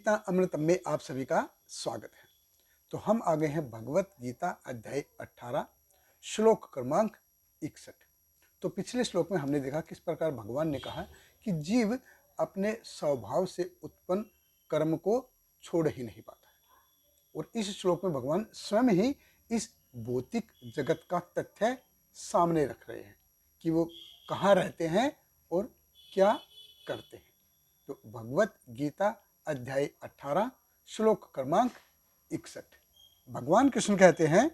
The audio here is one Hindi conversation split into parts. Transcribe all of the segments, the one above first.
गीता अमृतम में आप सभी का स्वागत है। तो हम आ गए हैं भगवत गीता अध्याय 18 श्लोक क्रमांक 61। तो पिछले श्लोक में हमने देखा किस प्रकार भगवान ने कहा कि जीव अपने स्वभाव से उत्पन्न कर्म को छोड़ ही नहीं पाता है, और इस श्लोक में भगवान स्वयं ही इस भौतिक जगत का तथ्य सामने रख रहे हैं कि वो कहाँ रहते हैं और क्या करते हैं। तो भगवत गीता अध्याय 18 श्लोक क्रमांक 61 भगवान कृष्ण कहते हैं,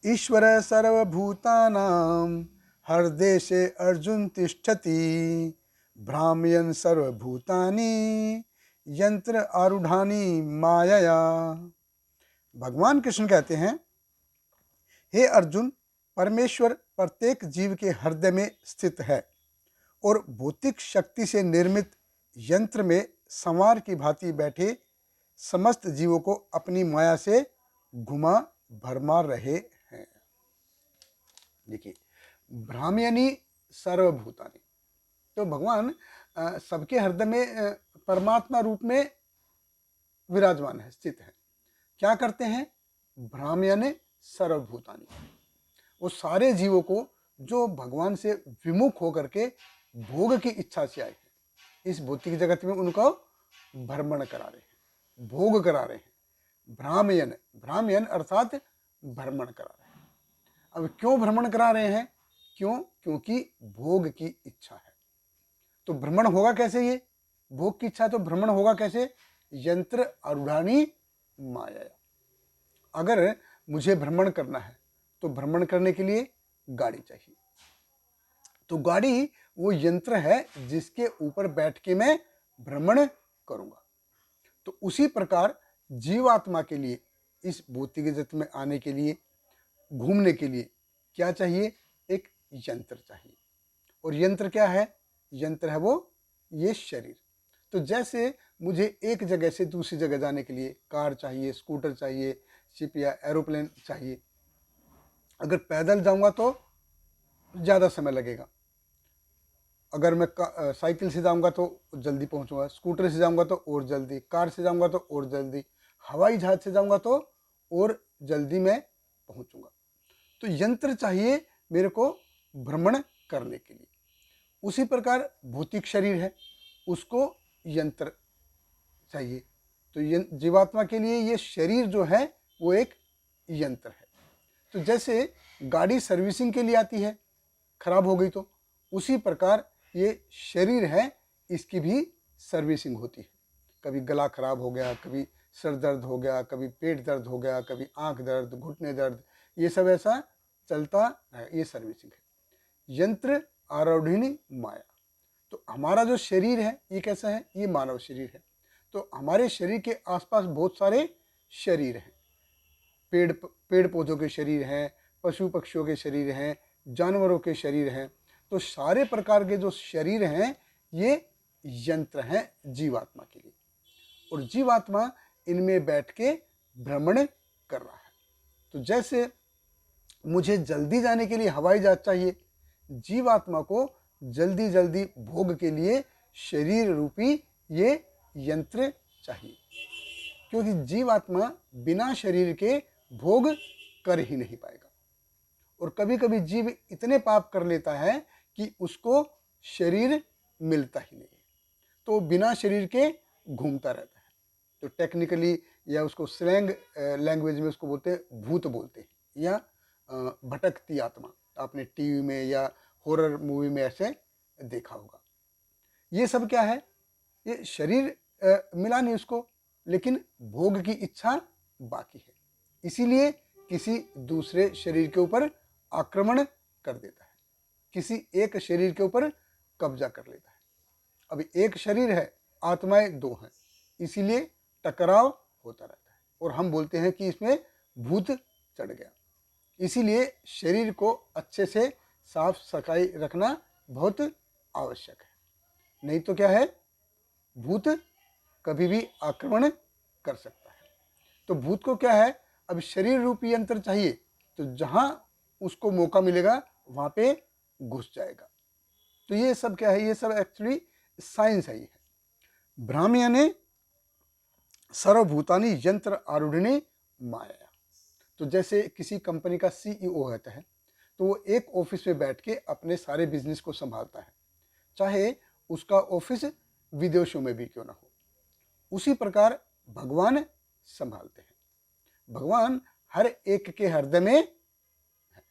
ईश्वर सर्वभूतानां हृदेशे अर्जुन तिष्ठति भ्राम्यन् सर्वभूतानि यंत्र आरूढ़ानि मायया। भगवान कृष्ण कहते हैं, हे अर्जुन, परमेश्वर प्रत्येक जीव के हृदय में स्थित है और भौतिक शक्ति से निर्मित यंत्र में संवार की भांति बैठे समस्त जीवों को अपनी माया से घुमा भरमा रहे हैं। देखिए, भ्राम्यनि सर्वभूतानि, तो भगवान सबके हृदय में परमात्मा रूप में विराजमान है, स्थित है। क्या करते हैं? भ्राम्यनि सर्वभूतानि, वो सारे जीवों को जो भगवान से विमुख होकर के भोग की इच्छा से आए हैं, इस भौतिक जगत में उनको भ्रमण करा रहे हैं, भोग करा रहे हैं। भ्राम्यन, भ्राम्यन अर्थात भ्रमण करा रहे हैं। अब क्यों भ्रमण करा रहे हैं? क्यों? क्योंकि भोग की इच्छा है। तो भ्रमण होगा कैसे? ये भोग की इच्छा, तो भ्रमण होगा कैसे? यंत्र आरूढ़ानि माया। अगर मुझे भ्रमण करना है तो भ्रमण करने के लिए गाड़ी चाहिए, तो गाड़ी वो यंत्र है जिसके ऊपर बैठ के मैं भ्रमण करूंगा। तो उसी प्रकार जीवात्मा के लिए इस भौतिक जगत में आने के लिए, घूमने के लिए क्या चाहिए? एक यंत्र चाहिए। और यंत्र क्या है? यंत्र है वो ये शरीर। तो जैसे मुझे एक जगह से दूसरी जगह जाने के लिए कार चाहिए, स्कूटर चाहिए, शिप या एरोप्लेन चाहिए। अगर पैदल जाऊंगा तो ज़्यादा समय लगेगा, अगर मैं साइकिल से जाऊंगा तो जल्दी पहुंचूंगा, स्कूटर से जाऊंगा तो और जल्दी, कार से जाऊंगा तो और जल्दी, हवाई जहाज से जाऊंगा तो और जल्दी मैं पहुंचूंगा। तो यंत्र चाहिए मेरे को भ्रमण करने के लिए। उसी प्रकार भौतिक शरीर है, उसको यंत्र चाहिए। तो जीवात्मा के लिए ये शरीर जो है वो एक यंत्र है। तो जैसे गाड़ी सर्विसिंग के लिए आती है, खराब हो गई तो उसी प्रकार ये शरीर है, इसकी भी सर्विसिंग होती है। कभी गला खराब हो गया, कभी सर दर्द हो गया, कभी पेट दर्द हो गया, कभी आंख दर्द, घुटने दर्द, ये सब ऐसा चलता है, ये सर्विसिंग है। यंत्र आरूढ़िणी माया। तो हमारा जो शरीर है ये कैसा है? ये मानव शरीर है। तो हमारे शरीर के आसपास बहुत सारे शरीर हैं। पेड़ पौधों के शरीर हैं, पशु पक्षियों के शरीर हैं, जानवरों के शरीर हैं। तो सारे प्रकार के जो शरीर हैं ये यंत्र हैं जीवात्मा के लिए, और जीवात्मा इनमें बैठ के भ्रमण कर रहा है। तो जैसे मुझे जल्दी जाने के लिए हवाई जहाज चाहिए, जीवात्मा को जल्दी जल्दी भोग के लिए शरीर रूपी ये यंत्र चाहिए, क्योंकि जीवात्मा बिना शरीर के भोग कर ही नहीं पाएगा। और कभी कभी जीव इतने पाप कर लेता है कि उसको शरीर मिलता ही नहीं है, तो बिना शरीर के घूमता रहता है। तो टेक्निकली या उसको स्लैंग लैंग्वेज में उसको बोलते हैं, भूत बोलते हैं, या भटकती आत्मा। आपने टीवी में या हॉरर मूवी में ऐसे देखा होगा। ये सब क्या है? ये शरीर मिला नहीं उसको, लेकिन भोग की इच्छा बाकी है, इसीलिए किसी दूसरे शरीर के ऊपर आक्रमण कर देता है, किसी एक शरीर के ऊपर कब्जा कर लेता है। अभी एक शरीर है, आत्माएं दो हैं, इसीलिए टकराव होता रहता है, और हम बोलते हैं कि इसमें भूत चढ़ गया। इसीलिए शरीर को अच्छे से साफ सफाई रखना बहुत आवश्यक है, नहीं तो क्या है? भूत कभी भी आक्रमण कर सकता है। तो भूत को क्या है? अब शरीर रूपी यंत्र चाहिए, तो जहां उसको मौका मिलेगा वहां पे घुस जाएगा। तो ये सब क्या है? ये सब एक्चुअली साइंस है। ये है भ्राम्यने सर्वभूतानि यंत्र आरूढ़िणी माया। तो जैसे किसी कंपनी का सीईओ होता है, तो वो एक ऑफिस में बैठ के अपने सारे बिजनेस को संभालता है, चाहे उसका ऑफिस विदेशों में भी क्यों ना हो। उसी प्रकार भगवान संभालते हैं। भगवान हर एक के हृदय में है।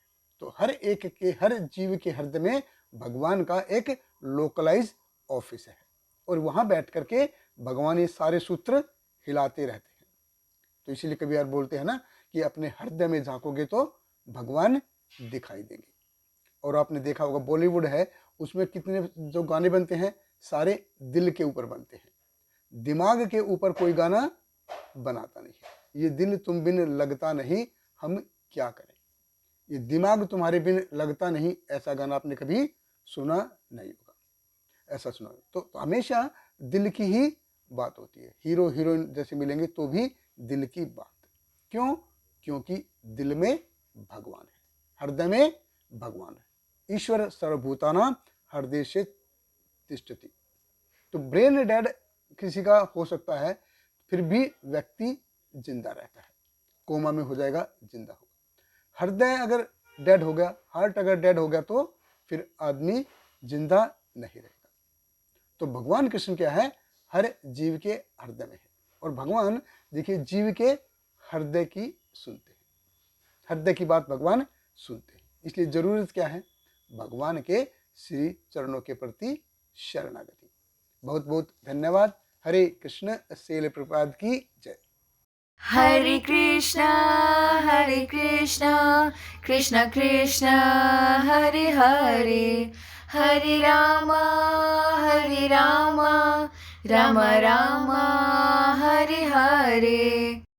तो हर एक के, हर जीव के हृदय में भगवान का एक लोकलाइज ऑफिस है, और वहां बैठ करके भगवान ये सारे सूत्र हिलाते रहते हैं। तो इसीलिए कभी यार बोलते हैं ना कि अपने हृदय में झांकोगे तो भगवान दिखाई देंगे। और आपने देखा होगा बॉलीवुड है, उसमें कितने जो गाने बनते हैं सारे दिल के ऊपर बनते हैं, दिमाग के ऊपर कोई गाना बनाता नहीं है। ये दिल तुम बिन लगता नहीं, हम क्या करें। ये दिमाग तुम्हारे बिन लगता नहीं, ऐसा गाना आपने कभी सुना नहीं होगा, ऐसा सुना। तो हमेशा दिल की ही बात होती है। हीरो हीरोइन जैसे मिलेंगे तो भी दिल की बात। क्यों? क्योंकि दिल में भगवान है, हृदय में भगवान है। ईश्वर सर्वभूतानां हृदयेषु तिष्ठति। तो ब्रेन डेड किसी का हो सकता है, फिर भी व्यक्ति जिंदा रहता है, कोमा में हो जाएगा, जिंदा होगा। हृदय अगर डेड हो गया, हार्ट अगर डेड हो गया, तो फिर आदमी जिंदा नहीं रहेगा। तो भगवान कृष्ण क्या है? हर जीव के हृदय में है। और भगवान देखिए जीव के हृदय की सुनते हैं, हृदय की बात भगवान सुनते हैं। इसलिए जरूरत क्या है? भगवान के श्री चरणों के प्रति शरणागति। बहुत बहुत धन्यवाद। हरे कृष्ण। सेल प्रपाद की जय। हरे कृष्णा कृष्ण कृष्ण हरे हरे, हरे रामा राम राम हरे हरे।